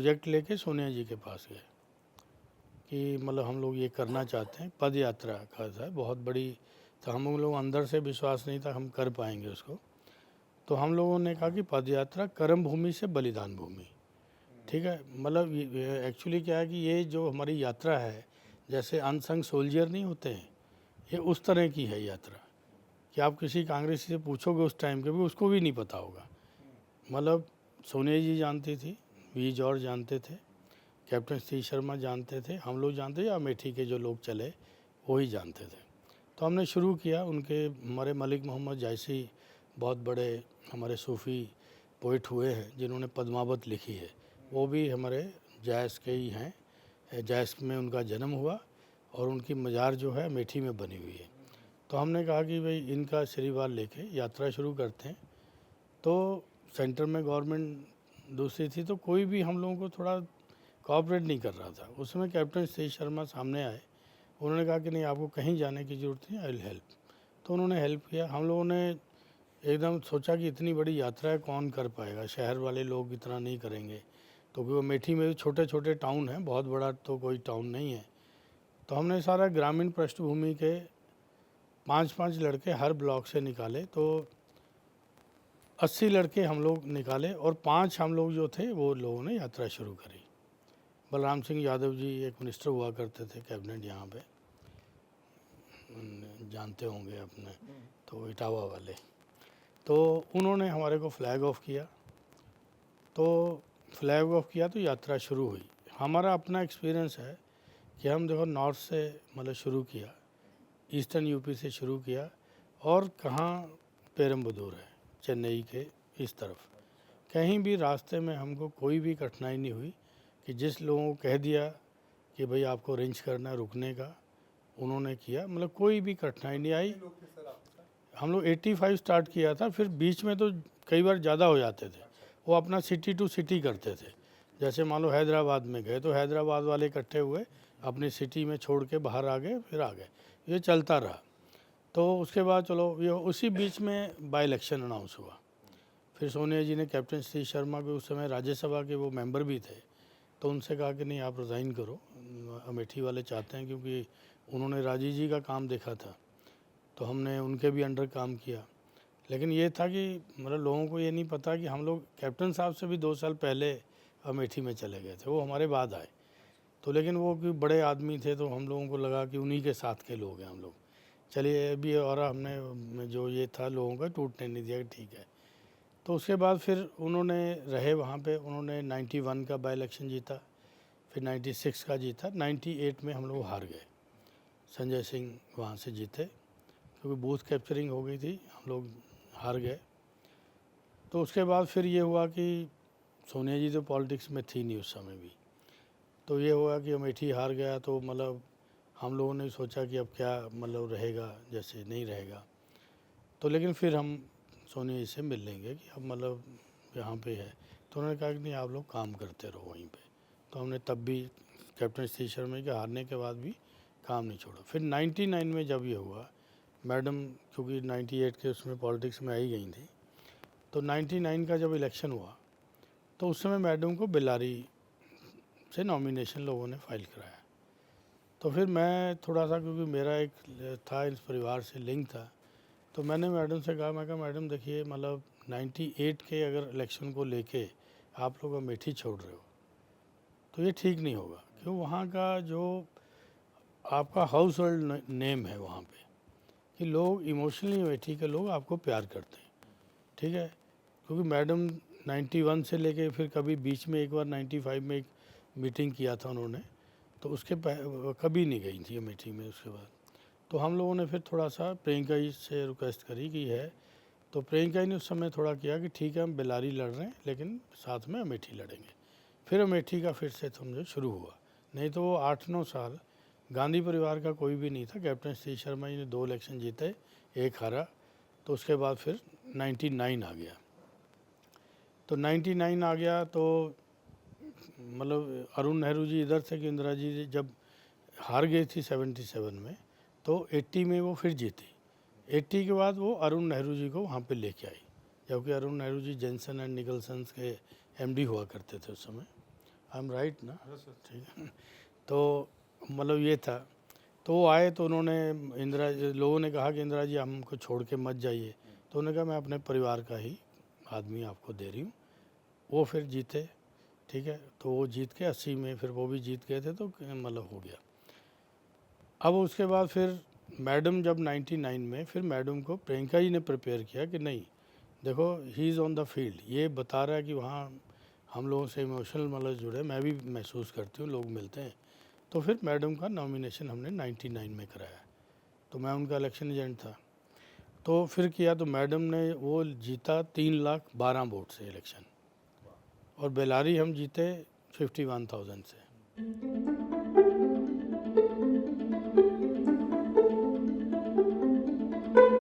Project लेके सोनिया जी के पास गए कि मतलब हम लोग ये करना चाहते हैं, पद यात्रा का था, बहुत बड़ी। तो हम लोग अंदर से विश्वास नहीं था हम कर पाएंगे उसको। तो हम लोगों ने कहा कि पद यात्रा कर्म भूमि से बलिदान भूमि, ठीक है। मतलब एक्चुअली क्या है कि ये जो हमारी यात्रा है, जैसे अनसंग सोल्जर नहीं होते हैं, ये उस तरह की है यात्रा कि आप किसी कांग्रेसी से पूछोगे उस टाइम के भी उसको भी नहीं पता होगा। मतलब सोनिया जी जानती थी, वी जॉर्ज जानते थे, कैप्टन श्री शर्मा जानते थे, हम लोग जानते थे, या अमेठी के जो लोग चले वो ही जानते थे। तो हमने शुरू किया। उनके हमारे मलिक मोहम्मद जायसी बहुत बड़े हमारे सूफ़ी पोइट हुए हैं जिन्होंने पद्मावत लिखी है, वो भी हमारे जायस के ही हैं। जायस में उनका जन्म हुआ और उनकी मज़ार जो है अमेठी में बनी हुई है। तो हमने कहा कि भाई इनका आशीर्वाद लेके यात्रा शुरू करते हैं। तो सेंटर में गवर्नमेंट दूसरी थी, तो कोई भी हम लोगों को थोड़ा कोऑपरेट नहीं कर रहा था। उस समय कैप्टन श्री शर्मा सामने आए, उन्होंने कहा कि नहीं आपको कहीं जाने की ज़रूरत नहीं, आई विल हेल्प। तो उन्होंने हेल्प किया। हम लोगों ने एकदम सोचा कि इतनी बड़ी यात्रा है कौन कर पाएगा, शहर वाले लोग इतना नहीं करेंगे। तो वो अमेठी में भी छोटे छोटे टाउन हैं, बहुत बड़ा तो कोई टाउन नहीं है। तो हमने सारा ग्रामीण पृष्ठभूमि के 5-5 लड़के हर ब्लॉक से निकाले, तो 80 लड़के हम लोग निकाले और 5 हम लोग जो थे वो लोगों ने यात्रा शुरू करी। बलराम सिंह यादव जी एक मिनिस्टर हुआ करते थे कैबिनेट यहाँ पे, जानते होंगे अपने, तो इटावा वाले। तो उन्होंने हमारे को फ्लैग ऑफ किया। तो फ्लैग ऑफ किया तो यात्रा शुरू हुई। हमारा अपना एक्सपीरियंस है कि हम देखो नॉर्थ से मतलब शुरू किया, ईस्टर्न यूपी से शुरू किया, और कहाँ पेरम्बदूर है चेन्नई के इस तरफ, कहीं भी रास्ते में हमको कोई भी कठिनाई नहीं हुई कि जिस लोगों को कह दिया कि भाई आपको रेंज करना है रुकने का, उन्होंने किया। मतलब कोई भी कठिनाई नहीं आई। हम लोग 85 स्टार्ट किया था, फिर बीच में तो कई बार ज़्यादा हो जाते थे। वो अपना सिटी टू सिटी करते थे। जैसे मान लो हैदराबाद में गए तो हैदराबाद वाले इकट्ठे हुए, अपनी सिटी में छोड़ के बाहर आ गए, फिर आ गए, ये चलता रहा। तो उसके बाद चलो ये उसी बीच में बाई इलेक्शन अनाउंस हुआ। फिर सोनिया जी ने कैप्टन श्री शर्मा को, उस समय राज्यसभा के वो मेंबर भी थे, तो उनसे कहा कि नहीं आप रिज़ाइन करो, अमेठी वाले चाहते हैं, क्योंकि उन्होंने राजीव जी का काम देखा था। तो हमने उनके भी अंडर काम किया। लेकिन ये था कि मतलब लोगों को ये नहीं पता कि हम लोग कैप्टन साहब से भी 2 साल पहले अमेठी में चले गए थे, वो हमारे बाद आए। तो लेकिन वो कि बड़े आदमी थे तो हम लोगों को लगा कि उन्हीं के साथ के लोग हैं हम लोग, चलिए अभी, और हमने जो ये था लोगों का टूटने नहीं दिया कि ठीक है। तो उसके बाद फिर उन्होंने रहे वहाँ पे, उन्होंने 91 का बाई इलेक्शन जीता, फिर 96 का जीता, 98 में हम लोग हार गए। संजय सिंह वहाँ से जीते क्योंकि बूथ कैप्चरिंग हो गई थी, हम लोग हार गए। तो उसके बाद फिर ये हुआ कि सोनिया जी तो पॉलिटिक्स में थी नहीं उस समय भी। तो ये हुआ कि अमेठी हार गया, तो मतलब हम लोगों ने सोचा कि अब क्या मतलब रहेगा, जैसे नहीं रहेगा। तो लेकिन फिर हम सोनिया जी से मिल लेंगे कि अब मतलब यहाँ पे है। तो उन्होंने कहा कि नहीं आप लोग काम करते रहो वहीं पे। तो हमने तब भी कैप्टन श्री शर्मा के हारने के बाद भी काम नहीं छोड़ा। फिर 99 में जब ये हुआ, मैडम क्योंकि 98 के उसमें पॉलिटिक्स में आई गई थी, तो 99 का जब इलेक्शन हुआ तो उस समय मैडम को बेल्लारी से नॉमिनेशन लोगों ने फाइल कराया। तो फिर मैं थोड़ा सा, क्योंकि मेरा एक था इस परिवार से लिंक था, तो मैंने मैडम से कहा, मैं कहा मैडम देखिए मतलब 98 के अगर इलेक्शन को लेके आप लोग अमेठी छोड़ रहे हो तो ये ठीक नहीं होगा, क्यों वहाँ का जो आपका हाउस होल्ड नेम है वहाँ पे कि लोग इमोशनली अमेठी के लोग आपको प्यार करते हैं, ठीक है। क्योंकि मैडम 91 से लेके फिर कभी बीच में एक बार 95 में एक मीटिंग किया था उन्होंने, तो उसके कभी नहीं गई थी अमेठी में उसके बाद। तो हम लोगों ने फिर थोड़ा सा प्रियंका जी से रिक्वेस्ट करी कि है, तो प्रियंका जी ने उस समय थोड़ा किया कि ठीक है हम बेल्लारी लड़ रहे हैं लेकिन साथ में अमेठी लड़ेंगे। फिर अमेठी का फिर से समझो शुरू हुआ। नहीं तो वो 8-9 साल गांधी परिवार का कोई भी नहीं था। कैप्टन श्री शर्मा जी ने 2 इलेक्शन जीते, एक हारा, तो उसके बाद फिर 99 आ गया। तो 99 आ गया तो मतलब अरुण नेहरू जी इधर थे कि इंदिरा जी जब हार गई थी 77 में, तो 80 में वो फिर जीती। 80 के बाद वो अरुण नेहरू जी को वहाँ पे लेके आई, जबकि अरुण नेहरू जी जेनसन एंड निकलसन्स के एमडी हुआ करते थे उस समय। आई एम राइट ना? ठीक है। तो मतलब ये था। तो वो आए तो उन्होंने लोगों ने कहा कि इंदिरा जी हमको छोड़ के मत जाइए। तो उन्होंने कहा मैं अपने परिवार का ही आदमी आपको दे रही हूँ। वो फिर जीते, ठीक है। तो वो जीत के 80 में फिर वो भी जीत गए थे, तो मतलब हो गया। अब उसके बाद फिर मैडम जब 99 में फिर मैडम को प्रियंका जी ने प्रिपेयर किया कि नहीं देखो he is on the field, ये बता रहा है कि वहाँ हम लोगों से इमोशनल मतलब जुड़े, मैं भी महसूस करती हूँ, लोग मिलते हैं। तो फिर मैडम का नॉमिनेशन हमने 99 में कराया। तो मैं उनका इलेक्शन एजेंट था। तो फिर किया तो मैडम ने वो जीता 3,12,000 वोट से इलेक्शन, और बेलारी हम जीते 51,000 से।